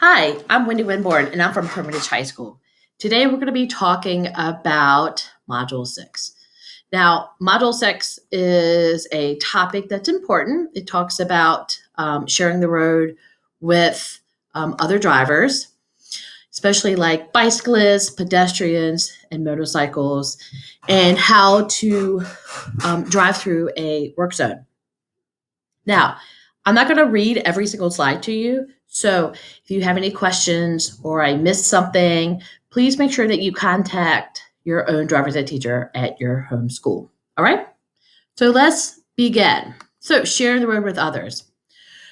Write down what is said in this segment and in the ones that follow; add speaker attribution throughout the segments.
Speaker 1: Hi, I'm Wendy Winborn, and I'm from Hermitage High School. Today, we're going to be talking about Module 6. Now, Module 6 is a topic that's important. It talks about sharing the road with other drivers, especially like bicyclists, pedestrians, and motorcycles, and how to drive through a work zone. Now, I'm not going to read every single slide to you. So if you have any questions or I missed something, please make sure that you contact your own driver's ed teacher at your home school. All right. So let's begin. So sharing the road with others.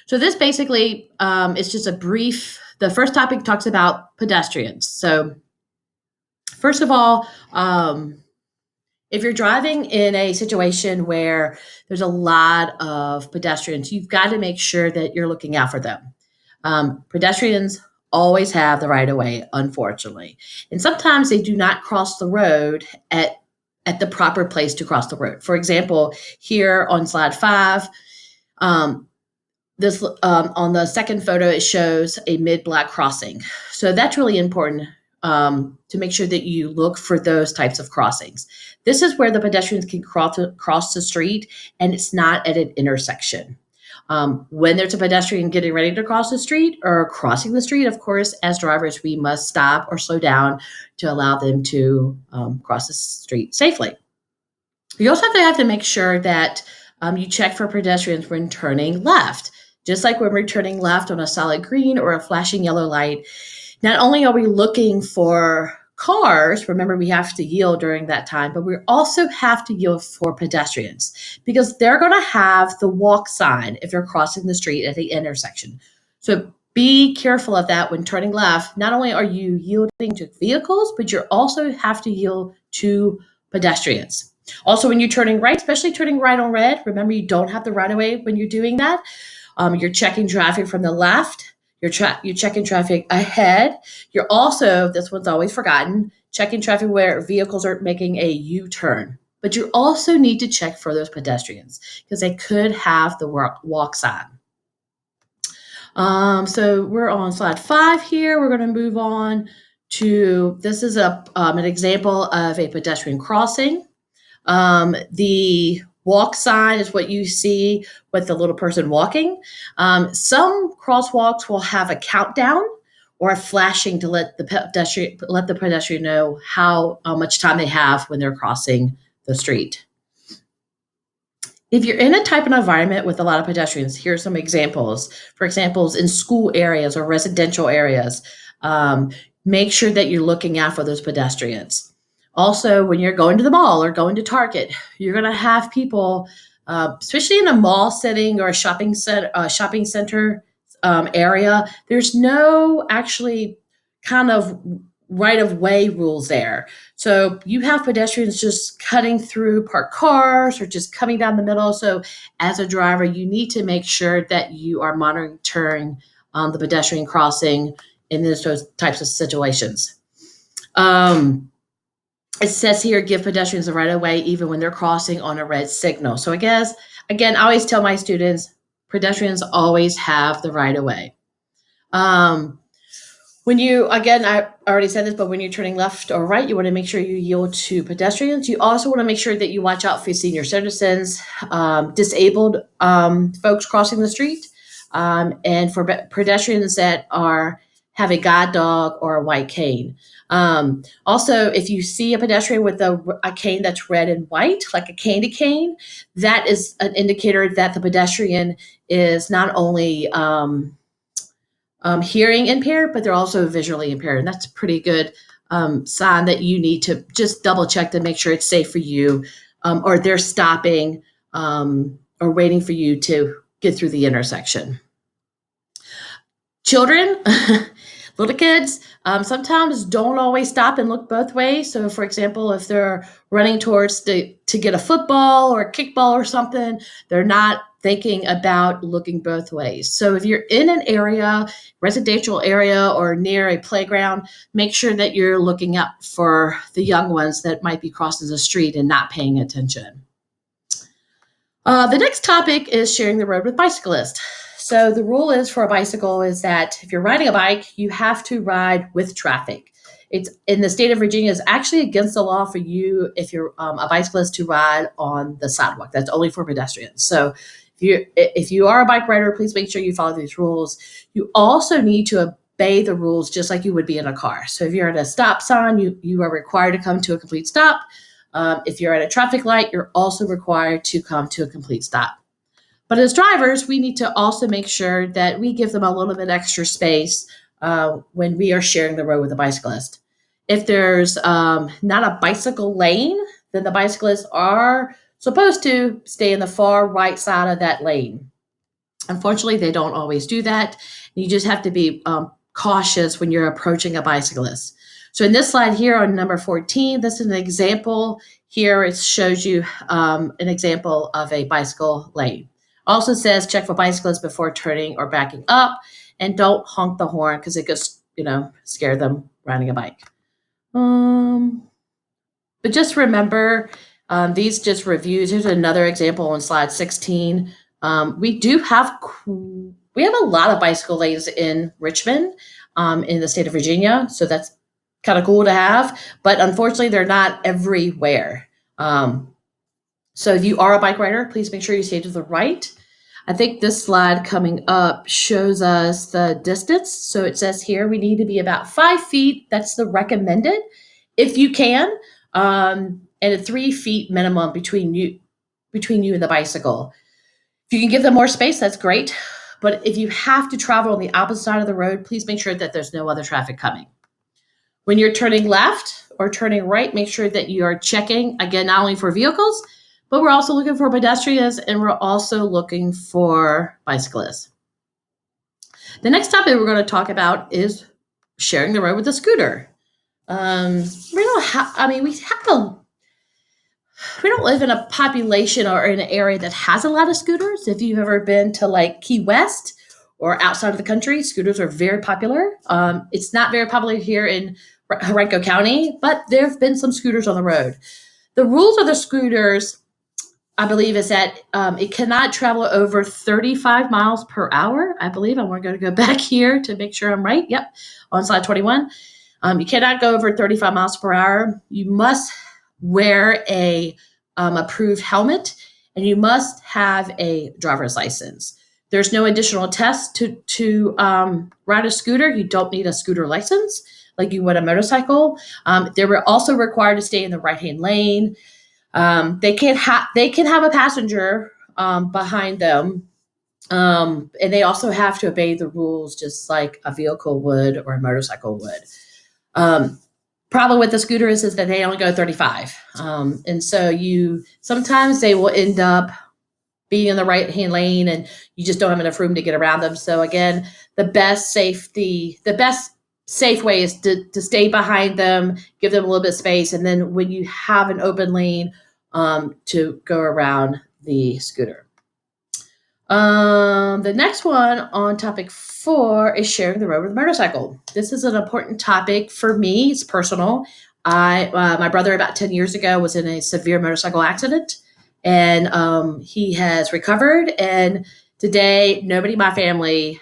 Speaker 1: So this basically is just a brief. The first topic talks about pedestrians. So first of all, if you're driving in a situation where there's a lot of pedestrians, you've got to make sure that you're looking out for them. Pedestrians always have the right of way, unfortunately. And sometimes they do not cross the road at the proper place to cross the road. For example, here on slide 5, this on the second photo, it shows a mid-block crossing. So that's really important to make sure that you look for those types of crossings. This is where the pedestrians can cross the street, and it's not at an intersection. When there's a pedestrian getting ready to cross the street or crossing the street, of course, as drivers, we must stop or slow down to allow them to cross the street safely. You also have to make sure that you check for pedestrians when turning left. Just like when we're turning left on a solid green or a flashing yellow light, not only are we looking for cars, remember we have to yield during that time, but we also have to yield for pedestrians because they're going to have the walk sign if they're crossing the street at the intersection. So be careful of that when turning left. Not only are you yielding to vehicles, but you also have to yield to pedestrians. Also, when you're turning right, especially turning right on red, remember you don't have the right of way when you're doing that. You're checking traffic from the left. You're checking traffic ahead. You're also, this one's always forgotten, checking traffic where vehicles are making a U-turn. But you also need to check for those pedestrians because they could have the walk sign. So we're on slide 5 here. We're going to move on to, this is an example of a pedestrian crossing. The walk sign is what you see with the little person walking. Some crosswalks will have a countdown or a flashing to let the pedestrian know how much time they have when they're crossing the street. If you're in a type of environment with a lot of pedestrians, here are some examples. For examples, in school areas or residential areas, make sure that you're looking out for those pedestrians. Also, when you're going to the mall or going to Target, you're going to have people, especially in a mall setting or a shopping center area. There's no actually kind of right of way rules there. So you have pedestrians just cutting through parked cars or just coming down the middle. So as a driver, you need to make sure that you are monitoring the pedestrian crossing in those types of situations. It says here, give pedestrians the right of way even when they're crossing on a red signal. So I guess, again, I always tell my students, pedestrians always have the right of way. When you, again, I already said this, but when you're turning left or right, you want to make sure you yield to pedestrians. You also want to make sure that you watch out for senior citizens, disabled folks crossing the street, and for pedestrians that have a guide dog or a white cane. Also, if you see a pedestrian with a cane that's red and white, like a candy cane, that is an indicator that the pedestrian is not only hearing impaired, but they're also visually impaired. And that's a pretty good sign that you need to just double check to make sure it's safe for you, or they're stopping or waiting for you to get through the intersection. Children, little kids, sometimes don't always stop and look both ways. So, for example, if they're running towards to get a football or a kickball or something, they're not thinking about looking both ways. So if you're in an area, residential area, or near a playground, make sure that you're looking up for the young ones that might be crossing the street and not paying attention. The next topic is sharing the road with bicyclists. So the rule is for a bicycle is that if you're riding a bike, you have to ride with traffic. It's in the state of Virginia. It's actually against the law for you if you're a bicyclist to ride on the sidewalk. That's only for pedestrians. So if you are a bike rider, please make sure you follow these rules. You also need to obey the rules just like you would be in a car. So if you're at a stop sign, you are required to come to a complete stop. If you're at a traffic light, you're also required to come to a complete stop. But as drivers, we need to also make sure that we give them a little bit extra space when we are sharing the road with a bicyclist. If there's not a bicycle lane, then the bicyclists are supposed to stay in the far right side of that lane. Unfortunately, they don't always do that. You just have to be cautious when you're approaching a bicyclist. So in this slide here on number 14, this is an example. Here it shows you an example of a bicycle lane. Also says check for bicyclists before turning or backing up, and don't honk the horn because it could, scare them riding a bike. But just remember, these just reviews. Here's another example on slide 16. We have a lot of bicycle lanes in Richmond, in the state of Virginia, so that's kind of cool to have. But unfortunately, they're not everywhere. So if you are a bike rider, please make sure you stay to the right. I think this slide coming up shows us the distance. So it says here we need to be about 5 feet. That's the recommended, if you can, and a 3 feet minimum between you and the bicycle. If you can give them more space, that's great. But if you have to travel on the opposite side of the road, please make sure that there's no other traffic coming. When you're turning left or turning right, make sure that you are checking, again, not only for vehicles, but we're also looking for pedestrians and we're also looking for bicyclists. The next topic we're going to talk about is sharing the road with a scooter. We don't live in a population or in an area that has a lot of scooters. If you've ever been to like Key West or outside of the country, scooters are very popular. It's not very popular here in Henrico County, but there have been some scooters on the road. The rules of the scooters, I believe, is that it cannot travel over 35 miles per hour. I believe I'm going to go back here to make sure I'm right. Yep, on slide 21. You cannot go over 35 miles per hour. You must wear a approved helmet, and you must have a driver's license. There's no additional test to ride a scooter. You don't need a scooter license like you would a motorcycle. They were also required to stay in the right-hand lane. They can have a passenger behind them, and they also have to obey the rules just like a vehicle would or a motorcycle would. Problem with the scooter is that they only go 35, and so sometimes they will end up being in the right hand lane, and you just don't have enough room to get around them. So again, the best safe way is to stay behind them, give them a little bit of space, and then when you have an open lane, to go around the scooter. The next one on topic 4 is sharing the road with a motorcycle. This is an important topic for me. It's personal. My brother about 10 years ago was in a severe motorcycle accident, and he has recovered. And today, nobody in my family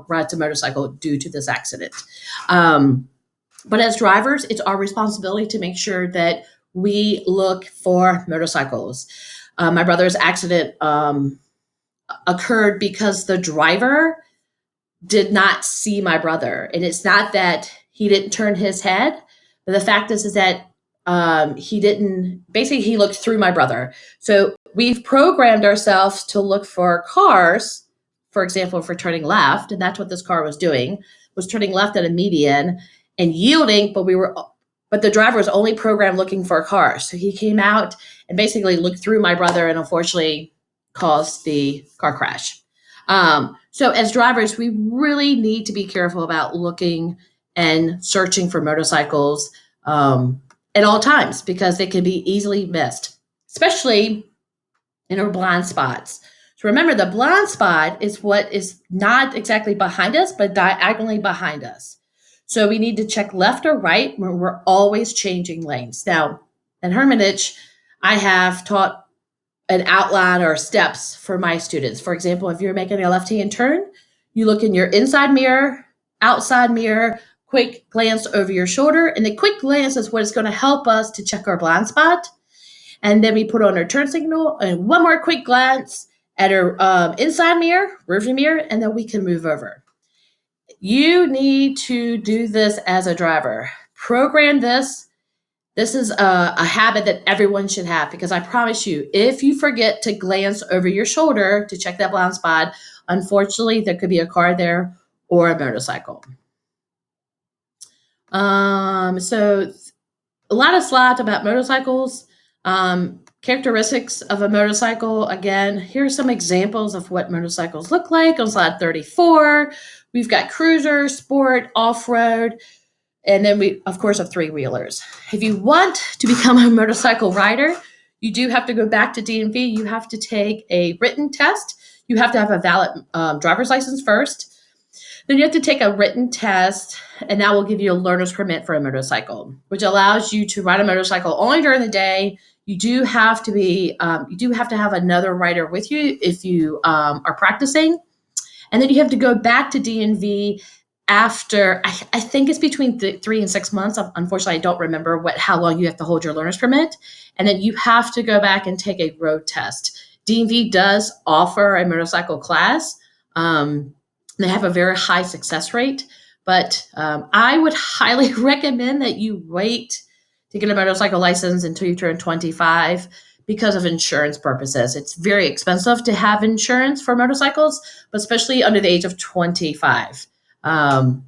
Speaker 1: rides a motorcycle due to this accident. But as drivers, it's our responsibility to make sure that we look for motorcycles. My brother's accident occurred because the driver did not see my brother. And it's not that he didn't turn his head, but the fact is that he looked through my brother. So we've programmed ourselves to look for cars, for example, for turning left. And that's what this car was doing, was turning left at a median and yielding, but the driver was only programmed looking for a car. So he came out and basically looked through my brother and unfortunately caused the car crash. So as drivers, we really need to be careful about looking and searching for motorcycles at all times because they can be easily missed, especially in our blind spots. So remember, the blind spot is what is not exactly behind us, but diagonally behind us. So we need to check left or right when we're always changing lanes. Now, at Hermitage, I have taught an outline or steps for my students. For example, if you're making a left-hand turn, you look in your inside mirror, outside mirror, quick glance over your shoulder, and the quick glance is what is going to help us to check our blind spot. And then we put on our turn signal and one more quick glance at our inside mirror, rearview mirror, and then we can move over. You need to do this as a driver. Program this. This is a habit that everyone should have, because I promise you, if you forget to glance over your shoulder to check that blind spot, unfortunately, there could be a car there or a motorcycle. So a lot of slides about motorcycles. Characteristics of a motorcycle. Again, here's some examples of what motorcycles look like on slide 34. We've got cruiser, sport, off-road, and then we, of course, have three-wheelers. If you want to become a motorcycle rider, you do have to go back to DMV. You have to take a written test. You have to have a valid driver's license first. Then you have to take a written test, and that will give you a learner's permit for a motorcycle, which allows you to ride a motorcycle only during the day. You do have to have another rider with you if you are practicing. And then you have to go back to DMV after, I think it's between 3 and 6 months. Unfortunately, I don't remember how long you have to hold your learner's permit. And then you have to go back and take a road test. DMV does offer a motorcycle class. They have a very high success rate, but I would highly recommend that you wait to get a motorcycle license until you turn 25 because of insurance purposes. It's very expensive to have insurance for motorcycles, but especially under the age of 25. When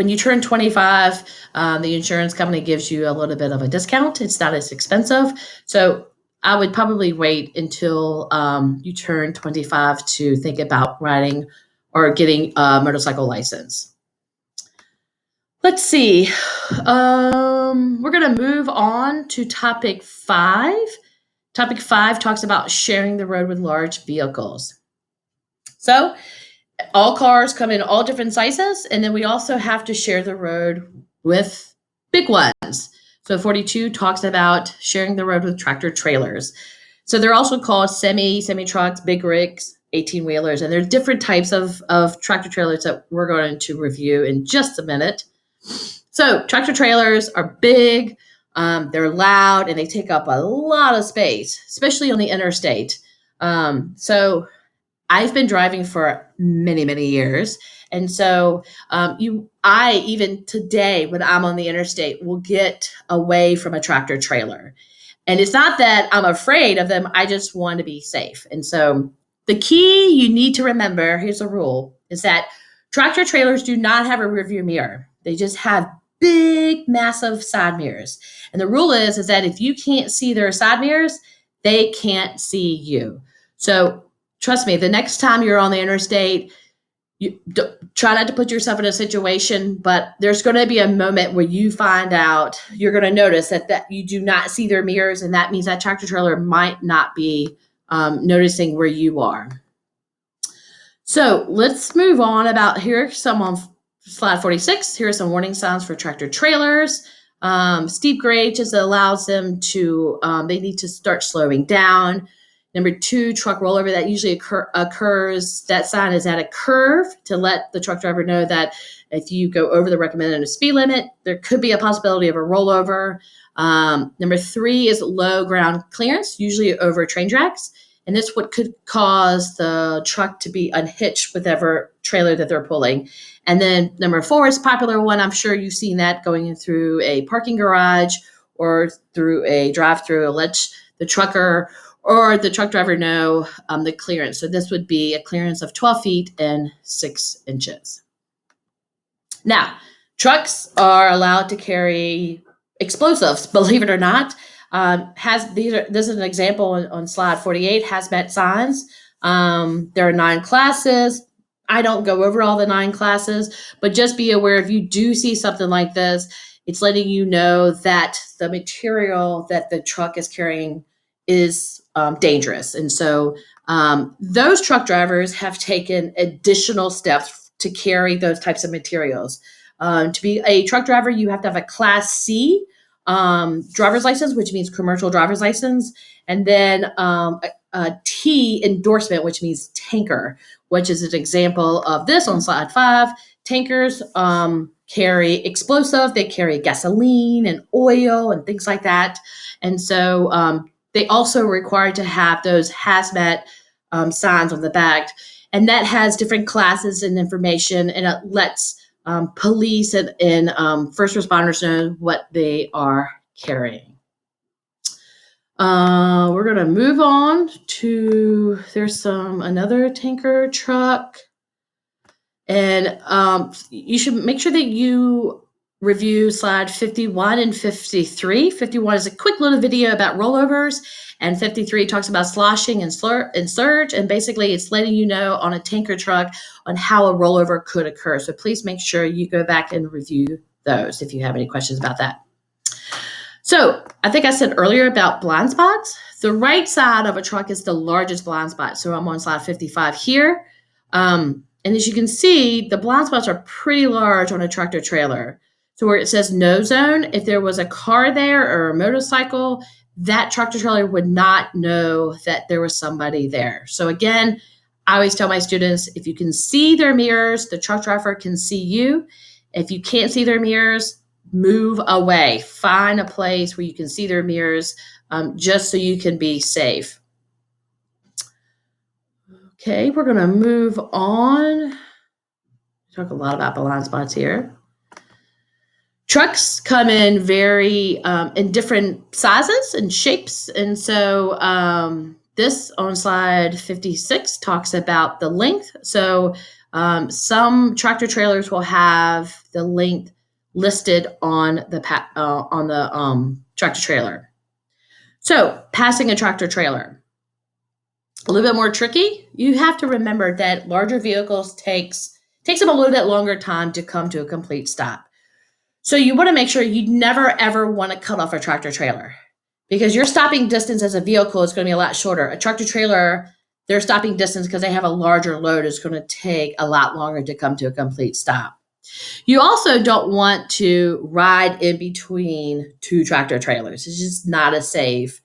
Speaker 1: you turn 25, the insurance company gives you a little bit of a discount. It's not as expensive. So I would probably wait until you turn 25 to think about riding or getting a motorcycle license. Let's see. We're going to move on to topic 5. Topic 5 talks about sharing the road with large vehicles. So all cars come in all different sizes, and then we also have to share the road with big ones. So 42 talks about sharing the road with tractor trailers. So they're also called semi-trucks, big rigs, 18-wheelers, and there's different types of tractor trailers that we're going to review in just a minute. So tractor trailers are big, they're loud, and they take up a lot of space, especially on the interstate. So I've been driving for many, many years. And so I, even today, when I'm on the interstate, will get away from a tractor trailer. And it's not that I'm afraid of them. I just want to be safe. And so the key you need to remember, here's a rule, is that tractor trailers do not have a rearview mirror. They just have big, massive side mirrors. And the rule is that if you can't see their side mirrors, they can't see you. So trust me, the next time you're on the interstate, try not to put yourself in a situation, but there's going to be a moment where you find out, you're going to notice that you do not see their mirrors, and that means that tractor trailer might not be noticing where you are. So let's move on. Here some on slide 46. Here are some warning signs for tractor trailers. Steep grade just allows them to, they need to start slowing down. Number 2, truck rollover, that usually occurs. That sign is at a curve to let the truck driver know that if you go over the recommended speed limit, there could be a possibility of a rollover. Number 3 is low ground clearance, usually over train tracks. And this what could cause the truck to be unhitched with whatever trailer that they're pulling. And then number 4 is a popular one. I'm sure you've seen that going through a parking garage or through a drive-through. Let the trucker or the truck driver know the clearance. So this would be a clearance of 12 feet and 6 inches. Now, trucks are allowed to carry explosives, believe it or not. This is an example on slide 48, hazmat signs. There are 9 classes. I don't go over all the 9 classes, but just be aware if you do see something like this, it's letting you know that the material that the truck is carrying is dangerous. And so those truck drivers have taken additional steps to carry those types of materials. To be a truck driver, you have to have a Class C driver's license, which means commercial driver's license, and then a T, endorsement, which means tanker, which is an example of this on slide 5. Tankers carry explosive, they carry gasoline and oil and things like that. And so they also require to have those hazmat signs on the back. And that has different classes and information, and it lets police and first responders know what they are carrying. We're going to move on to, there's another tanker truck. And you should make sure that you review slide 51 and 53. 51 is a quick little video about rollovers, and 53 talks about sloshing and surge. And basically, it's letting you know on a tanker truck on how a rollover could occur. So please make sure you go back and review those if you have any questions about that. So I think I said earlier about blind spots. The right side of a truck is the largest blind spot. So I'm on slide 55 here. And as you can see, the blind spots are pretty large on a tractor trailer. So where it says no zone, if there was a car there or a motorcycle, that tractor trailer would not know that there was somebody there. So again, I always tell my students, if you can see their mirrors, the truck driver can see you. If you can't see their mirrors, move away. Find a place where you can see their mirrors, just so you can be safe. Okay, we're going to move on. Talk a lot about blind spots here. Trucks come in very in different sizes and shapes, and so this on slide 56 talks about the length. So some tractor trailers will have the length listed on the tractor trailer. So passing a tractor trailer. A little bit more tricky. You have to remember that larger vehicles takes them a little bit longer time to come to a complete stop. So you want to make sure you never ever want to cut off a tractor trailer, because your stopping distance as a vehicle is going to be a lot shorter. A tractor trailer, their stopping distance, because they have a larger load, is going to take a lot longer to come to a complete stop. You also don't want to ride in between two tractor trailers. It's just not a safe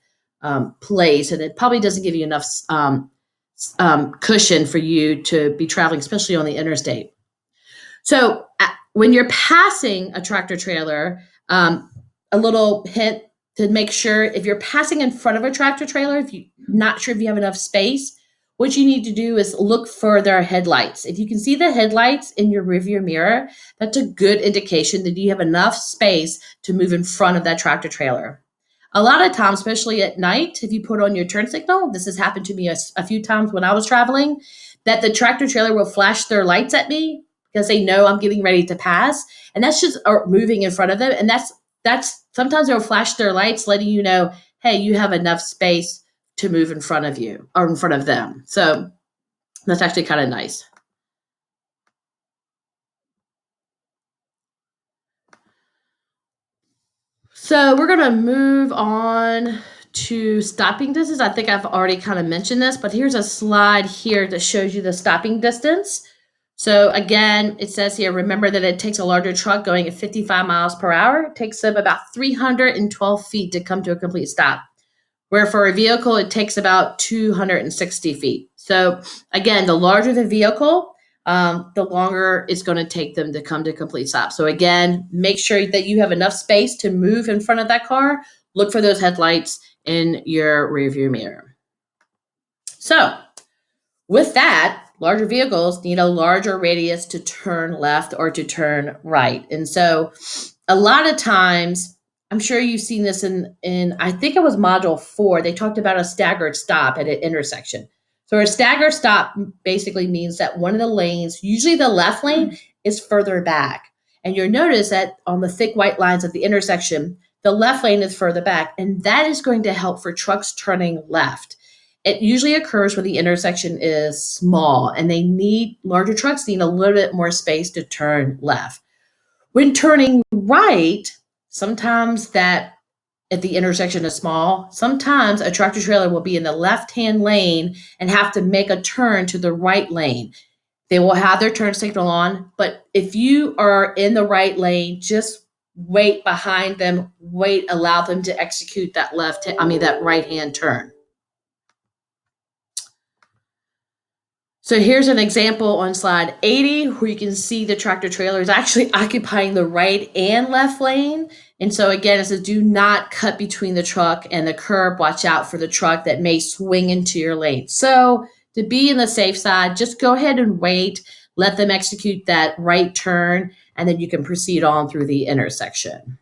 Speaker 1: place, and it probably doesn't give you enough cushion for you to be traveling, especially on the interstate. So when you're passing a tractor trailer, a little hint to make sure, if you're passing in front of a tractor trailer, if you're not sure if you have enough space, what you need to do is look for their headlights. If you can see the headlights in your rearview mirror, that's a good indication that you have enough space to move in front of that tractor trailer. A lot of times, especially at night, if you put on your turn signal, this has happened to me a few times when I was traveling, that the tractor trailer will flash their lights at me because they know I'm getting ready to pass, and that's just moving in front of them. And that's sometimes they'll flash their lights, letting you know, hey, you have enough space to move in front of you or in front of them. So that's actually kind of nice. So we're going to move on to stopping distance. I think I've already kind of mentioned this, but here's a slide here that shows you the stopping distance. So again, it says here, remember that it takes a larger truck going at 55 miles per hour. It takes them about 312 feet to come to a complete stop, where for a vehicle, it takes about 260 feet. So again, the larger the vehicle, the longer it's going to take them to come to a complete stop. So again, make sure that you have enough space to move in front of that car. Look for those headlights in your rearview mirror. So with that, larger vehicles need a larger radius to turn left or to turn right. And so a lot of times, I'm sure you've seen this in I think it was module 4, they talked about a staggered stop at an intersection. So a staggered stop basically means that one of the lanes, usually the left lane, is further back. And you'll notice that on the thick white lines of the intersection, the left lane is further back, and that is going to help for trucks turning left. It usually occurs when the intersection is small and larger trucks need a little bit more space to turn left. When turning right, sometimes that if the intersection is small, sometimes a tractor trailer will be in the left-hand lane and have to make a turn to the right lane. They will have their turn signal on, but if you are in the right lane, just wait behind them, allow them to execute that right hand turn. So here's an example on slide 80 where you can see the tractor trailer is actually occupying the right and left lane. And so again, it says do not cut between the truck and the curb. Watch out for the truck that may swing into your lane. So to be in the safe side, just go ahead and wait, let them execute that right turn, and then you can proceed on through the intersection.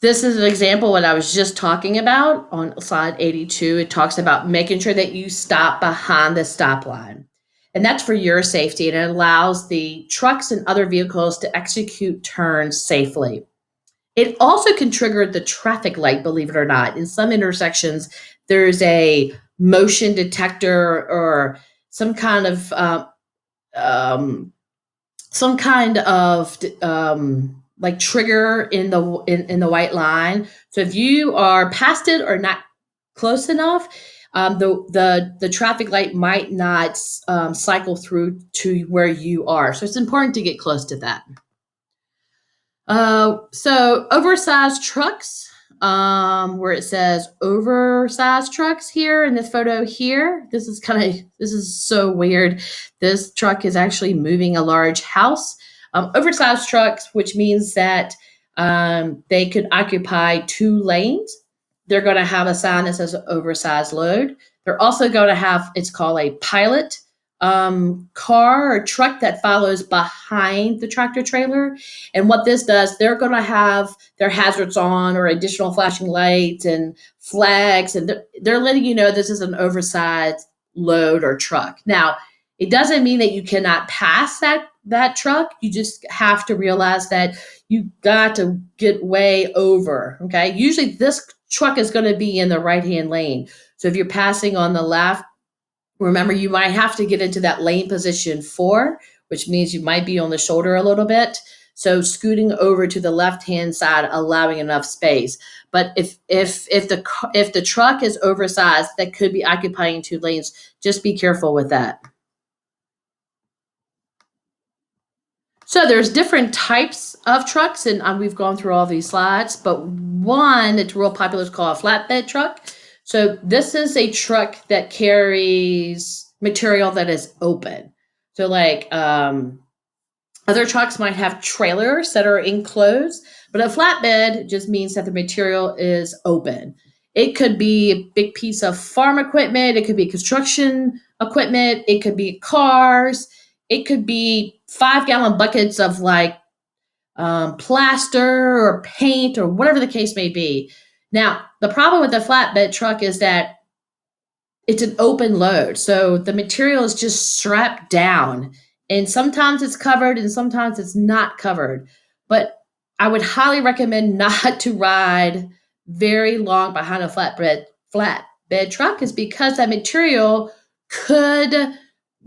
Speaker 1: This is an example of what I was just talking about on slide 82. It talks about making sure that you stop behind the stop line. And that's for your safety, and it allows the trucks and other vehicles to execute turns safely. It also can trigger the traffic light, believe it or not. In some intersections, there's a motion detector or some kind of um, like trigger in the white line. So if you are past it or not close enough, the traffic light might not cycle through to where you are. So it's important to get close to that. So oversized trucks, where it says oversized trucks here in this photo here. This is so weird. This truck is actually moving a large house. Oversized trucks, which means that they could occupy 2 lanes. They're going to have a sign that says oversized load. They're also going to have, it's called a pilot car or truck that follows behind the tractor trailer. And what this does, they're going to have their hazards on or additional flashing lights and flags, and they're letting you know this is an oversized load or truck. Now, it doesn't mean that you cannot pass that truck. You just have to realize that you got to get way over. Okay. Usually this truck is going to be in the right-hand lane. So if you're passing on the left, remember, you might have to get into that lane position 4, which means you might be on the shoulder a little bit. So scooting over to the left-hand side, allowing enough space. But if the truck is oversized, that could be occupying 2 lanes. Just be careful with that. So there's different types of trucks, and we've gone through all these slides, but one that's real popular is called a flatbed truck. So this is a truck that carries material that is open. So like other trucks might have trailers that are enclosed, but a flatbed just means that the material is open. It could be a big piece of farm equipment. It could be construction equipment. It could be cars. It could be 5-gallon buckets of like plaster or paint or whatever the case may be. Now, the problem with the flatbed truck is that it's an open load. So the material is just strapped down, and sometimes it's covered and sometimes it's not covered. But I would highly recommend not to ride very long behind a flatbed truck, is because that material could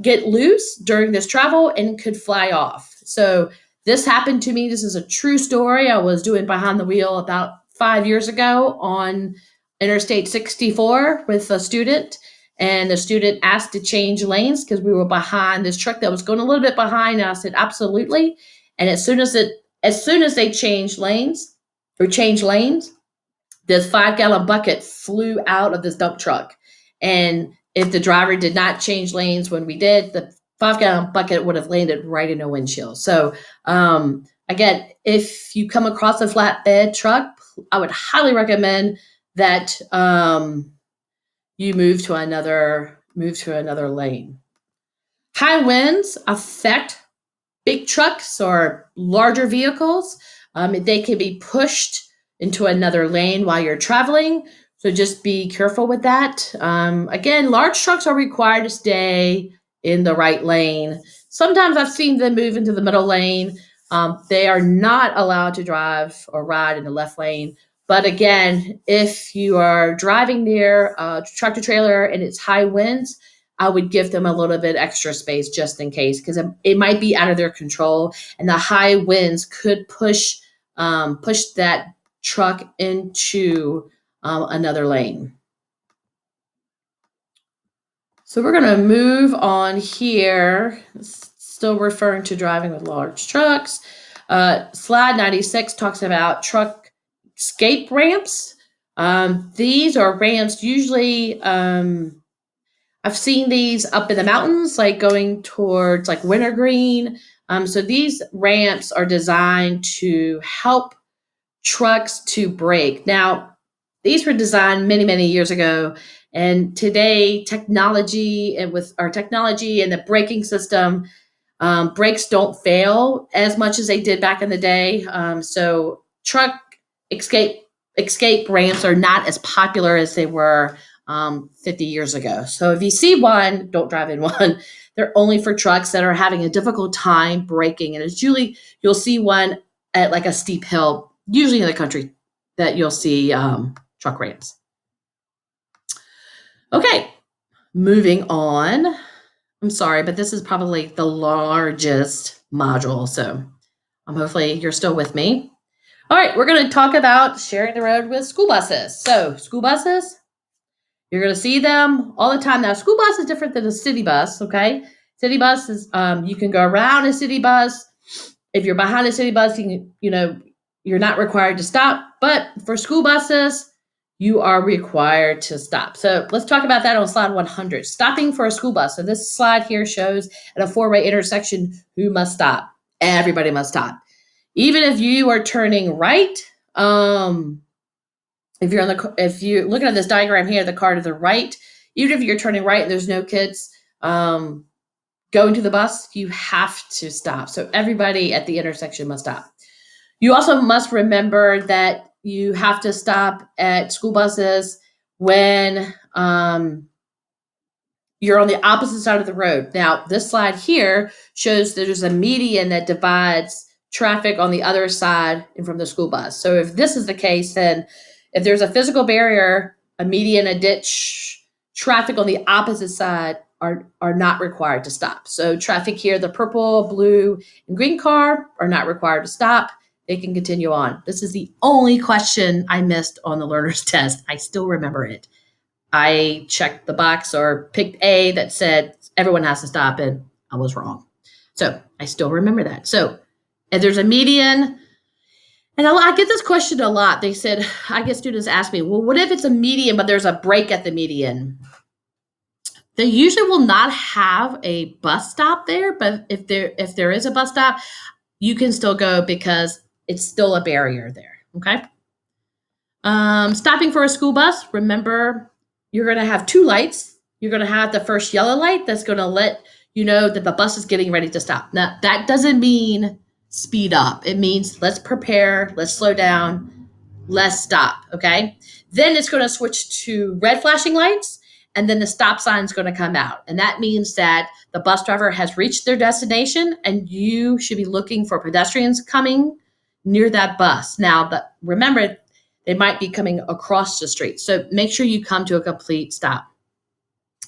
Speaker 1: get loose during this travel and could fly off. So this happened to me. This is a true story. I was doing behind the wheel about 5 years ago on Interstate 64 with a student, and the student asked to change lanes because we were behind this truck that was going a little bit behind. And I said, absolutely. And as soon as they changed lanes, this 5-gallon bucket flew out of this dump truck. And if the driver did not change lanes when we did, the 5-gallon bucket would have landed right in a windshield. So again, if you come across a flatbed truck, I would highly recommend that you move to another lane. High winds affect big trucks or larger vehicles. They can be pushed into another lane while you're traveling. So just be careful with that. Again, large trucks are required to stay in the right lane. Sometimes I've seen them move into the middle lane. They are not allowed to drive or ride in the left lane. But again, if you are driving near a tractor trailer and it's high winds, I would give them a little bit extra space just in case, because it might be out of their control, and the high winds could push that truck into another lane. So we're going to move on here, still referring to driving with large trucks. Slide 96 talks about truck escape ramps. These are ramps usually, I've seen these up in the mountains, like going towards like Wintergreen. So these ramps are designed to help trucks to brake. Now, these were designed many, many years ago. And today, technology and with our technology and the braking system, brakes don't fail as much as they did back in the day. So truck escape escape ramps are not as popular as they were 50 years ago. So if you see one, don't drive in one. They're only for trucks that are having a difficult time braking, and it's usually you'll see one at like a steep hill, usually in the country, that you'll see truck ramps. Okay, moving on. I'm sorry, but this is probably the largest module, so hopefully you're still with me. All right, we're going to talk about sharing the road with school buses. So school buses, you're going to see them all the time. Now, school bus is different than a city bus, okay? City bus is, you can go around a city bus. If you're behind a city bus, you're not required to stop. But for school buses, you are required to stop. So let's talk about that on slide 100. Stopping for a school bus. So this slide here shows at a four-way intersection who must stop. Everybody must stop. Even if you are turning right, if you're looking at this diagram here, the car to the right, even if you're turning right and there's no kids going to the bus, you have to stop. So everybody at the intersection must stop. You also must remember that you have to stop at school buses when you're on the opposite side of the road. Now, this slide here shows there's a median that divides traffic on the other side and from the school bus. So if this is the case, then if there's a physical barrier, a median, a ditch, traffic on the opposite side are not required to stop. So traffic here, the purple, blue, and green car are not required to stop. They can continue on. This is the only question I missed on the learner's test. I still remember it. I checked the box or picked A that said everyone has to stop, and I was wrong. So I still remember that. So if there's a median, and I get this question a lot. They said, I get students ask me, well, what if it's a median, but there's a break at the median? They usually will not have a bus stop there, but if there is a bus stop, you can still go because it's still a barrier there, okay? Stopping for a school bus, remember, you're going to have two lights. You're going to have the first yellow light that's going to let you know that the bus is getting ready to stop. Now, that doesn't mean speed up. It means let's prepare, let's slow down, let's stop, okay? Then it's going to switch to red flashing lights, and then the stop sign is going to come out. And that means that the bus driver has reached their destination, and you should be looking for pedestrians coming near that bus. Now, remember, they might be coming across the street. So make sure you come to a complete stop.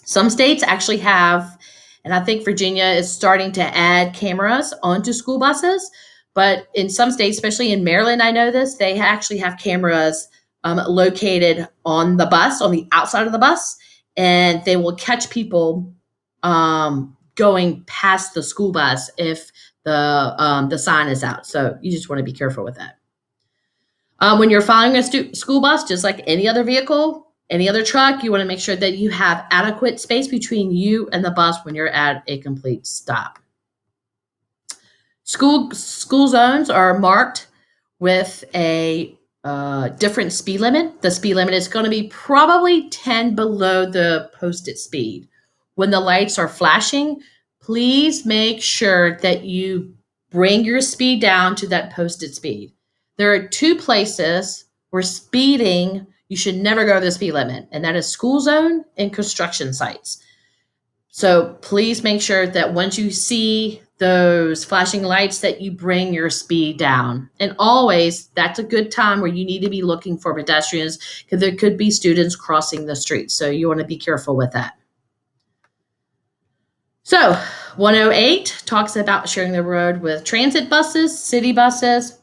Speaker 1: Some states actually have, and I think Virginia is starting to add cameras onto school buses. But in some states, especially in Maryland, I know this, they actually have cameras located on the bus, on the outside of the bus, and they will catch people going past the school bus if the sign is out. So you just want to be careful with that. When you're following a school bus, just like any other vehicle, any other truck, you want to make sure that you have adequate space between you and the bus when you're at a complete stop. School zones are marked with a different speed limit. The speed limit is going to be probably 10 below the posted speed. When the lights are flashing, please make sure that you bring your speed down to that posted speed. There are two places where speeding, you should never go to the speed limit, and that is school zone and construction sites. So please make sure that once you see those flashing lights that you bring your speed down. And always, that's a good time where you need to be looking for pedestrians because there could be students crossing the street. So you want to be careful with that. So 108 talks about sharing the road with transit buses, city buses.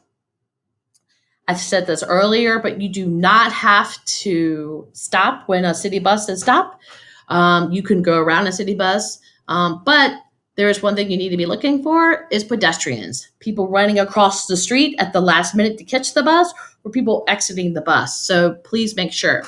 Speaker 1: I said this earlier, but you do not have to stop when a city bus is stopped. You can go around a city bus, but there's one thing you need to be looking for is pedestrians, people running across the street at the last minute to catch the bus, or people exiting the bus. So please make sure.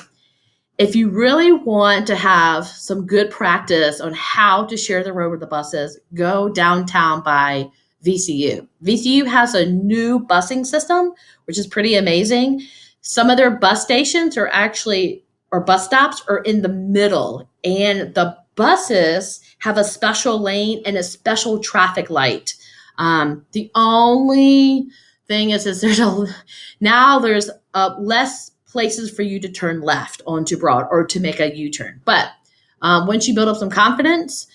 Speaker 1: If you really want to have some good practice on how to share the road with the buses, go downtown by VCU. VCU has a new busing system, which is pretty amazing. Some of their bus stations are actually, or bus stops are in the middle, and the buses have a special lane and a special traffic light. The only thing is there's less places for you to turn left onto Broad or to make a U-turn. But once you build up some confidence,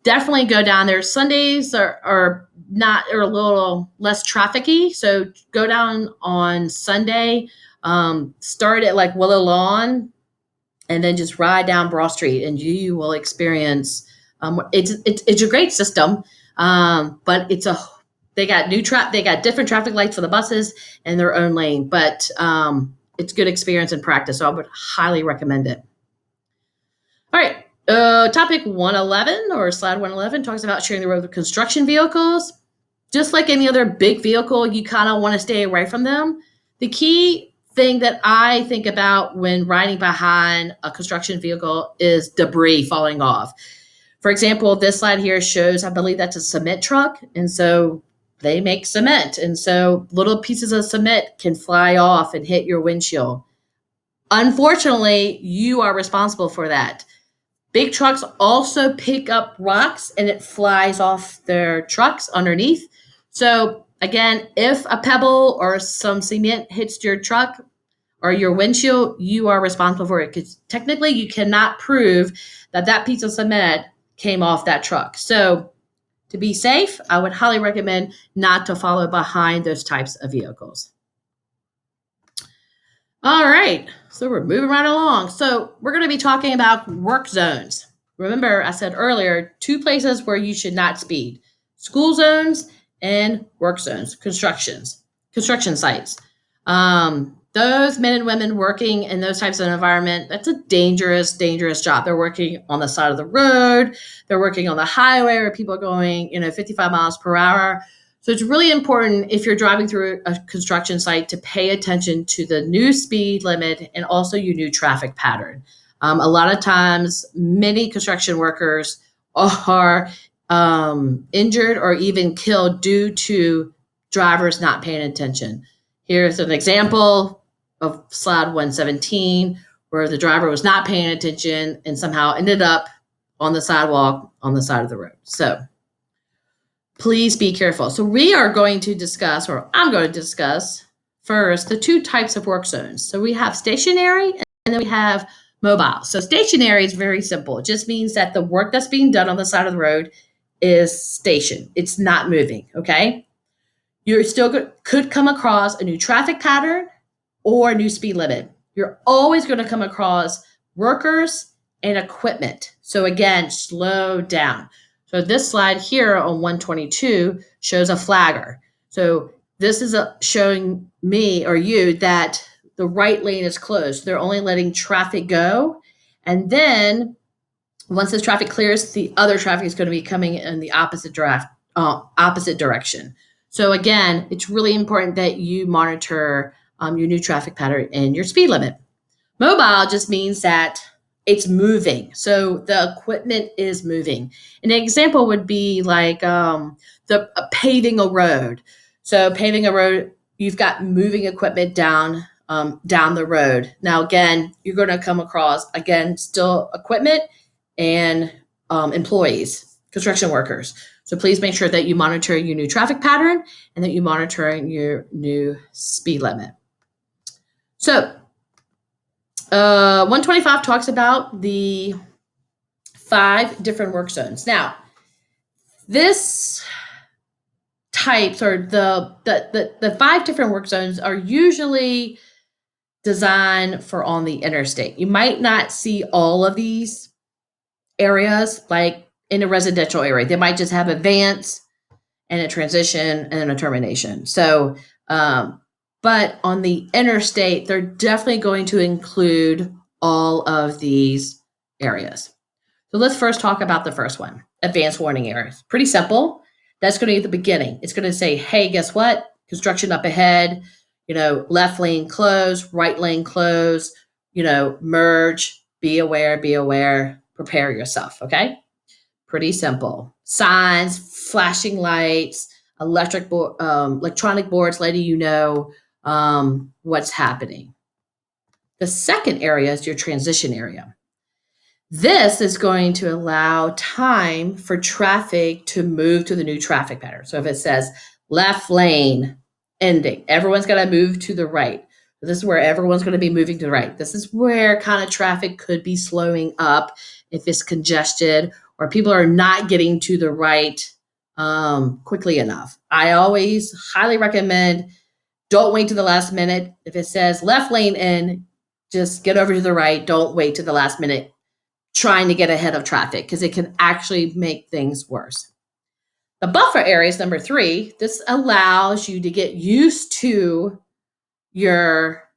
Speaker 1: definitely go down there. Sundays are a little less trafficy, so go down on Sunday. Start at like Willow Lawn, and then just ride down Broad Street, and you will experience. It's a great system, but they got different traffic lights for the buses and their own lane, but it's good experience and practice. So I would highly recommend it. All right. Topic 111 or slide 111 talks about sharing the road with construction vehicles. Just like any other big vehicle, you kind of want to stay away from them. The key thing that I think about when riding behind a construction vehicle is debris falling off. For example, this slide here shows, I believe that's a cement truck. And so they make cement. And so little pieces of cement can fly off and hit your windshield. Unfortunately, you are responsible for that. Big trucks also pick up rocks and it flies off their trucks underneath. So again, if a pebble or some cement hits your truck or your windshield, you are responsible for it, because technically you cannot prove that piece of cement came off that truck. So to be safe, I would highly recommend not to follow behind those types of vehicles. All right, so we're moving right along. So we're going to be talking about work zones. Remember, I said earlier, 2 places where you should not speed: school zones and work zones, construction sites. Those men and women working in those types of environment, that's a dangerous, dangerous job. They're working on the side of the road. They're working on the highway where people are going, 55 miles per hour. So it's really important, if you're driving through a construction site, to pay attention to the new speed limit and also your new traffic pattern. A lot of times, many construction workers are injured or even killed due to drivers not paying attention. Here's an example of slide 117, where the driver was not paying attention and somehow ended up on the sidewalk on the side of the road. So please be careful. So we are going to discuss, or I'm going to discuss first, the 2 types of work zones. So we have stationary and then we have mobile. So stationary is very simple. It just means that the work that's being done on the side of the road is stationed. It's not moving, okay? You still could come across a new traffic pattern or a new speed limit. You're always going to come across workers and equipment. So again, slow down. So this slide here on 122 shows a flagger. So this is showing me or you that the right lane is closed. They're only letting traffic go. And then once this traffic clears, the other traffic is going to be coming in the opposite direction. So again, it's really important that you monitor your new traffic pattern and your speed limit. Mobile just means that it's moving. So the equipment is moving. An example would be like paving a road. So paving a road, you've got moving equipment down the road. Now, again, you're going to come across, again, still equipment and employees, construction workers. So please make sure that you monitor your new traffic pattern and that you monitor your new speed limit. So 125 talks about the 5 different work zones. Now, this types, or the 5 different work zones, are usually designed for on the interstate. You might not see all of these areas like in a residential area. They might just have advance and a transition and a termination. So, but on the interstate, they're definitely going to include all of these areas. So let's first talk about the first one, advanced warning areas. Pretty simple. That's going to be at the beginning. It's going to say, hey, guess what? Construction up ahead, left lane close, right lane close, merge, be aware, prepare yourself. Okay. Pretty simple. Signs, flashing lights, electronic boards letting you know what's happening. The second area is your transition area. This is going to allow time for traffic to move to the new traffic pattern. So if it says left lane ending, everyone's going to move to the right. This is where everyone's going to be moving to the right. This is where kind of traffic could be slowing up if it's congested or people are not getting to the right quickly enough. I always highly recommend don't wait to the last minute. If it says left lane in, just get over to the right. Don't wait to the last minute trying to get ahead of traffic because it can actually make things worse. The buffer area is number 3. This allows you to get used to your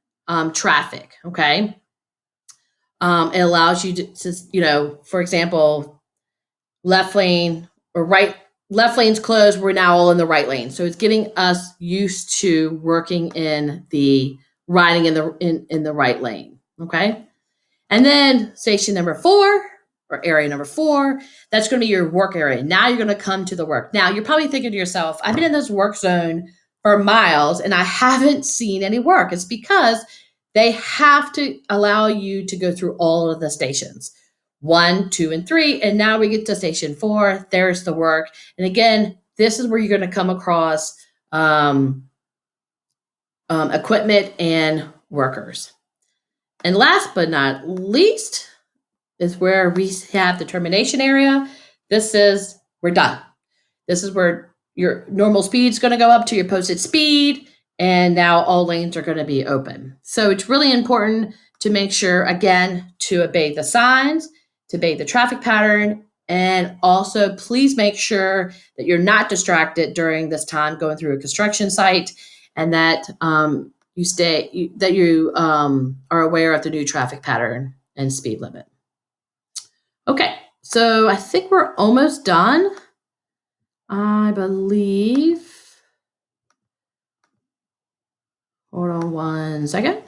Speaker 1: traffic, okay? It allows you to, for example, left lane or right, left lane's closed, we're now all in the right lane. So it's getting us used to working in the riding in the right lane, okay? And then station number 4 or area number 4, that's going to be your work area. Now you're going to come to the work. Now you're probably thinking to yourself, I've been in this work zone for miles and I haven't seen any work. It's because they have to allow you to go through all of the stations, 1, 2, and 3. And now we get to station 4. There's the work. And again, this is where you're going to come across equipment and workers. And last but not least is where we have the termination area. This is, we're done. This is where your normal speed is going to go up to your posted speed. And now all lanes are going to be open. So it's really important to make sure, again, to obey the signs, to obey the traffic pattern. And also please make sure that you're not distracted during this time going through a construction site and that you are aware of the new traffic pattern and speed limit. Okay, so I think we're almost done. I believe. Hold on one second.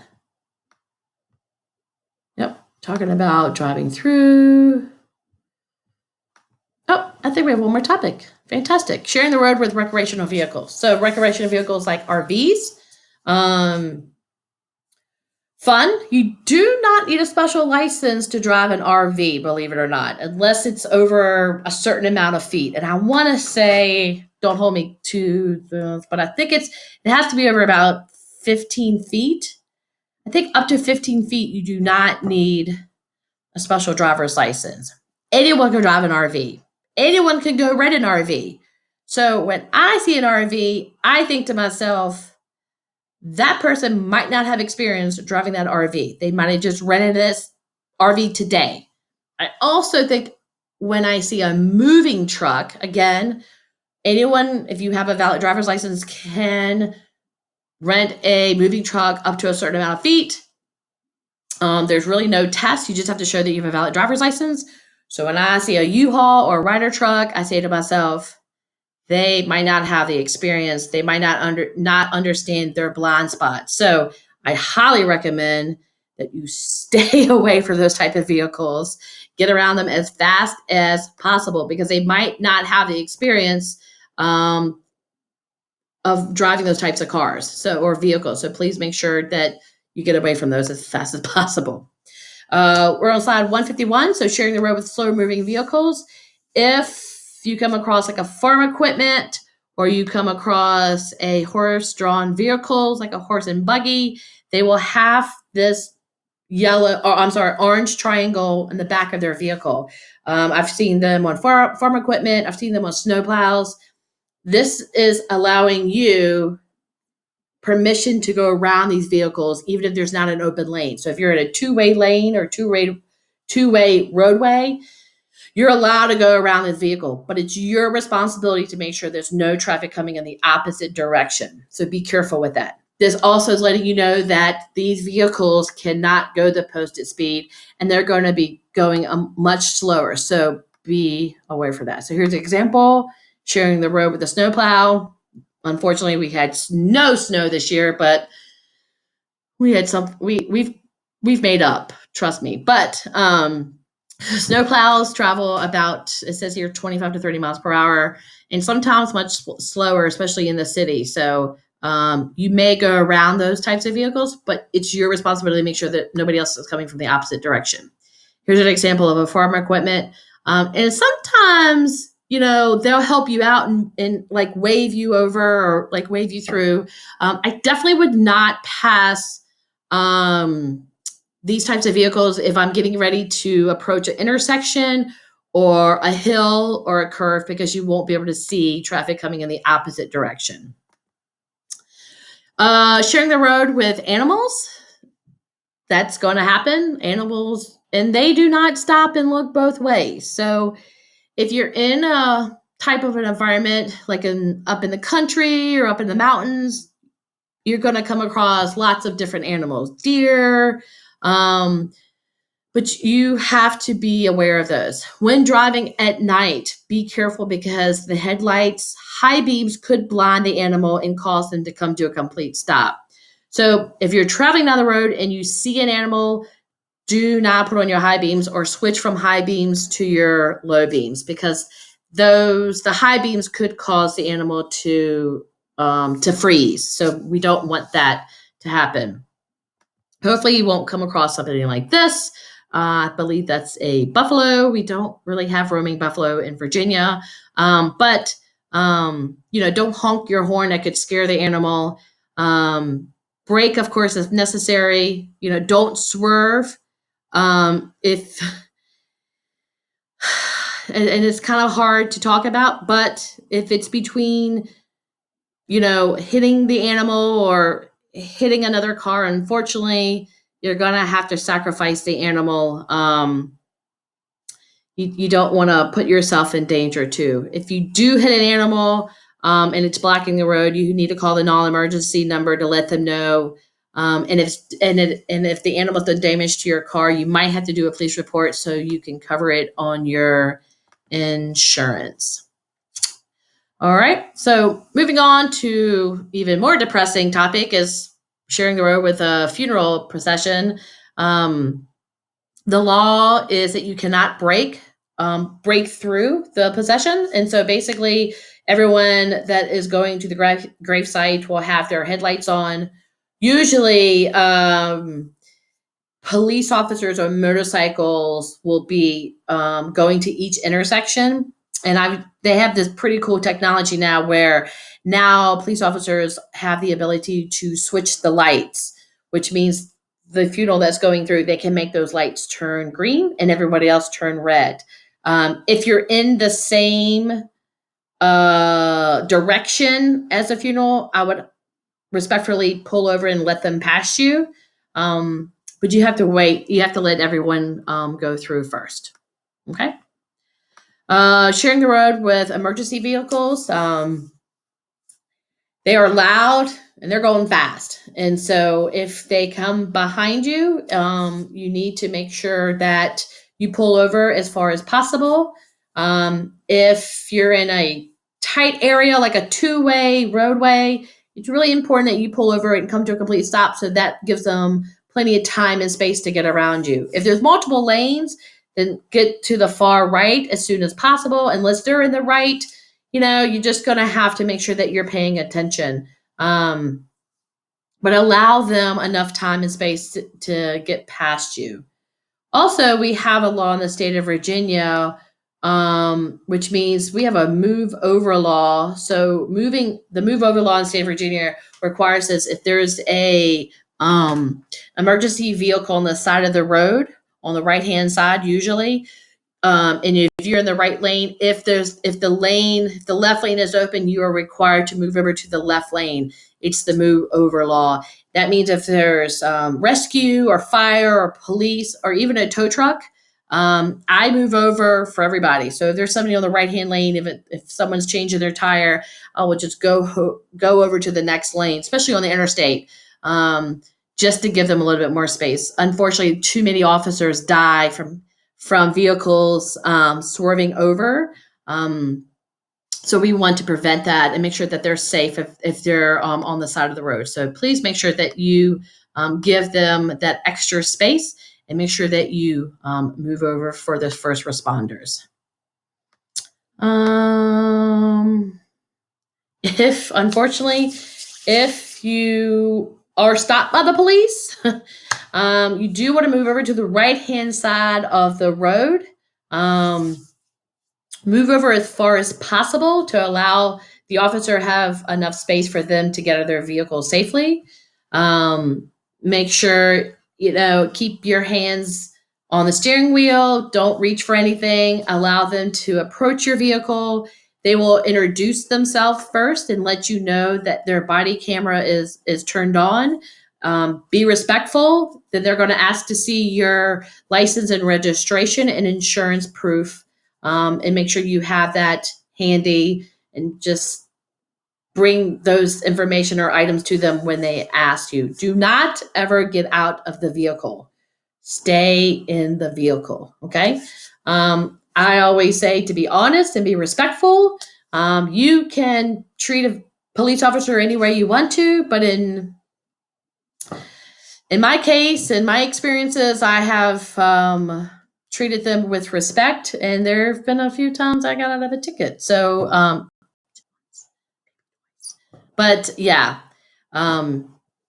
Speaker 1: Yep, talking about driving through. Oh, I think we have one more topic. Fantastic. Sharing the road with recreational vehicles. So recreational vehicles like RVs. Fun. You do not need a special license to drive an RV, believe it or not, unless it's over a certain amount of feet. And I want to say, don't hold me to this, but I think it has to be over about 15 feet. I think up to 15 feet, you do not need a special driver's license. Anyone can drive an RV. Anyone can go rent an RV. So when I see an RV, I think to myself, that person might not have experience driving that RV. They might have just rented this RV today. I also think when I see a moving truck, again, anyone, if you have a valid driver's license, can rent a moving truck up to a certain amount of feet. There's really no test. You just have to show that you have a valid driver's license. So when I see a U-Haul or a Ryder truck, I say to myself, they might not have the experience. They might not understand their blind spots. So I highly recommend that you stay away from those type of vehicles. Get around them as fast as possible because they might not have the experience of driving those types of cars or vehicles. So please make sure that you get away from those as fast as possible. We're on slide 151. So sharing the road with slow moving vehicles. If you come across like a farm equipment or you come across a horse-drawn vehicles like a horse and buggy, they will have this orange triangle in the back of their vehicle. I've seen them on farm equipment. I've seen them on snowplows. This is allowing you permission to go around these vehicles, even if there's not an open lane. So if you're in a two-way lane or two-way roadway, you're allowed to go around this vehicle, but it's your responsibility to make sure there's no traffic coming in the opposite direction. So be careful with that. This also is letting you know that these vehicles cannot go the posted speed and they're going to be going much slower. So be aware for that. So here's an example, sharing the road with a snowplow. Unfortunately, we had no snow this year, but we had some. We've made up. Trust me. But snowplows travel about, it says here, 25 to 30 miles per hour, and sometimes much slower, especially in the city. So you may go around those types of vehicles, but it's your responsibility to make sure that nobody else is coming from the opposite direction. Here's an example of a farm equipment. And sometimes, they'll help you out and like wave you over or like wave you through. I definitely would not pass these types of vehicles if I'm getting ready to approach an intersection or a hill or a curve, because you won't be able to see traffic coming in the opposite direction. Sharing the road with animals, that's going to happen. Animals, and they do not stop and look both ways. So if you're in a type of an environment like up in the country or up in the mountains, you're going to come across lots of different animals, deer, but you have to be aware of those. When driving at night, be careful because the headlights, high beams could blind the animal and cause them to come to a complete stop. So if you're traveling down the road and you see an animal, do not put on your high beams or switch from high beams to your low beams, because the high beams could cause the animal to freeze. So we don't want that to happen. Hopefully you won't come across something like this. I believe that's a buffalo. We don't really have roaming buffalo in Virginia. But don't honk your horn. That could scare the animal. Brake, of course, if necessary. Don't swerve. If and it's kind of hard to talk about, but if it's between, hitting the animal or hitting another car, unfortunately, you're going to have to sacrifice the animal. You don't want to put yourself in danger too. If you do hit an animal and it's blocking the road, you need to call the non-emergency number to let them know. And if the animal's done damage to your car, you might have to do a police report so you can cover it on your insurance. All right. So moving on to even more depressing topic is sharing the road with a funeral procession. The law is that you cannot break through the procession. And so basically everyone that is going to the gravesite will have their headlights on. Usually police officers on motorcycles will be going to each intersection. And they have this pretty cool technology now where now police officers have the ability to switch the lights, which means the funeral that's going through, they can make those lights turn green and everybody else turn red. If you're in the same direction as a funeral, I would respectfully pull over and let them pass you. But you have to wait. You have to let everyone go through first. Okay. Sharing the road with emergency vehicles. They are loud and they're going fast. And so if they come behind you, you need to make sure that you pull over as far as possible. If you're in a tight area, like a two-way roadway, it's really important that you pull over and come to a complete stop, so that gives them plenty of time and space to get around you. If there's multiple lanes, then get to the far right as soon as possible. Unless they're in the right, you're just going to have to make sure that you're paying attention. But allow them enough time and space to get past you. Also, we have a law in the state of Virginia, which means we have a move over law. So the move over law in the state of Virginia requires this: if there's a emergency vehicle on the side of the road, on the right-hand side usually, and if you're in the right lane, if the left lane is open, you are required to move over to the left lane. It's the move over law. That means if there's rescue or fire or police or even a tow truck, I move over for everybody. So if there's somebody on the right-hand lane, if someone's changing their tire, I will just go over to the next lane, especially on the interstate, just to give them a little bit more space. Unfortunately, too many officers die from from vehicles swerving over. So we want to prevent that and make sure that they're safe if they're on the side of the road. So please make sure that you give them that extra space and make sure that you move over for the first responders. If unfortunately, if you are stopped by the police, you do want to move over to the right-hand side of the road. Move over as far as possible to allow the officer have enough space for them to get out of their vehicle safely. Make sure, keep your hands on the steering wheel. Don't reach for anything. Allow them to approach your vehicle. They will introduce themselves first and let you know that their body camera is turned on. Be respectful. That they're going to ask to see your license and registration and insurance proof, and make sure you have that handy, and just bring those information or items to them when they ask you. Do not ever get out of the vehicle. Stay in the vehicle. Okay. I always say to be honest and be respectful. You can treat a police officer any way you want to, but in my case, in my experiences, I have treated them with respect, and there have been a few times I got out of a ticket. So, but yeah,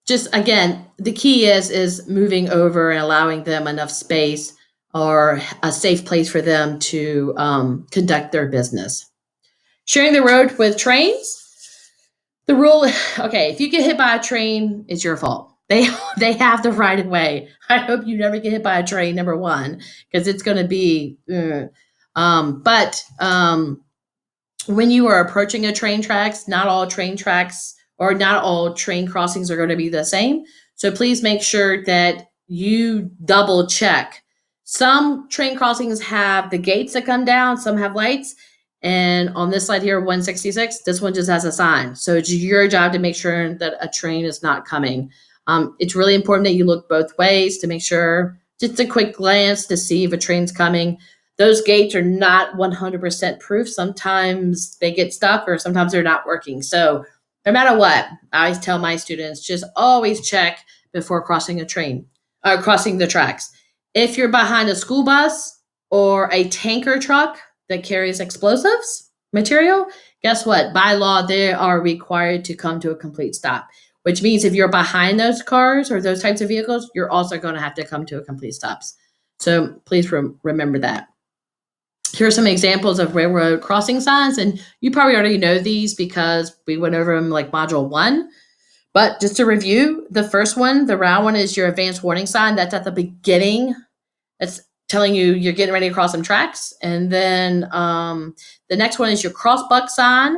Speaker 1: just again, the key is moving over and allowing them enough space or a safe place for them to conduct their business. Sharing the road with trains. The rule, okay, if you get hit by a train, it's your fault. They have the right of way. I hope you never get hit by a train, number one, because it's going to be. But when you are approaching a train tracks, not all train tracks or not all train crossings are going to be the same. So please make sure that you double check. Some train crossings have the gates that come down, some have lights. And on this side here, 166, this one just has a sign. So it's your job to make sure that a train is not coming. It's really important that you look both ways to make sure, just a quick glance to see if a train's coming. Those gates are not 100% proof. Sometimes they get stuck or sometimes they're not working. So no matter what, I always tell my students, just always check before crossing a train, crossing the tracks. If you're behind a school bus or a tanker truck that carries explosives material, guess what? By law, they are required to come to a complete stop, which means if you're behind those cars or those types of vehicles, you're also going to have to come to a complete stop. So please remember that. Here are some examples of railroad crossing signs, and you probably already know these because we went over them like module 1. But just to review, the first one, the round one, is your advanced warning sign. That's at the beginning. That's telling you you're getting ready to cross some tracks. And then the next one is your crossbuck sign,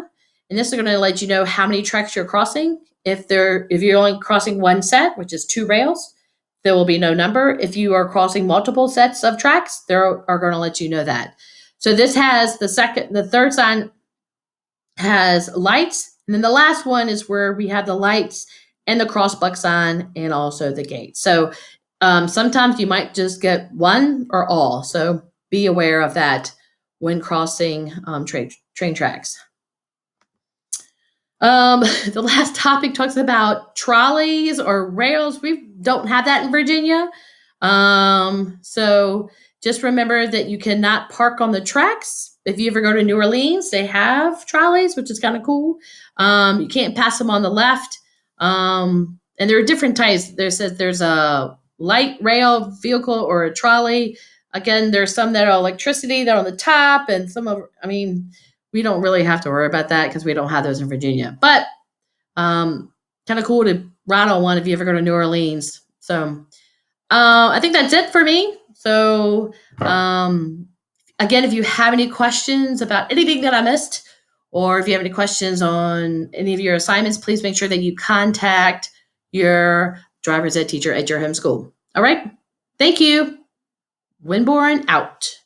Speaker 1: and this is going to let you know how many tracks you're crossing. If you're only crossing one set, which is 2 rails, there will be no number. If you are crossing multiple sets of tracks, they are going to let you know that. So this has the third sign has lights. And then the last one is where we have the lights and the crossbuck sign and also the gate. So sometimes you might just get one or all. So be aware of that when crossing train tracks. The last topic talks about trolleys or rails. We don't have that in Virginia. So just remember that you cannot park on the tracks. If you ever go to New Orleans, they have trolleys, which is kind of cool. You can't pass them on the left. And there are different types. There's a light rail vehicle or a trolley. Again, there's some that are electricity, they're on the top, and we don't really have to worry about that because we don't have those in Virginia. But kind of cool to ride on one if you ever go to New Orleans. So I think that's it for me. So again, if you have any questions about anything that I missed, or if you have any questions on any of your assignments, please make sure that you contact your driver's ed teacher at your home school. All right. Thank you. Winborn out.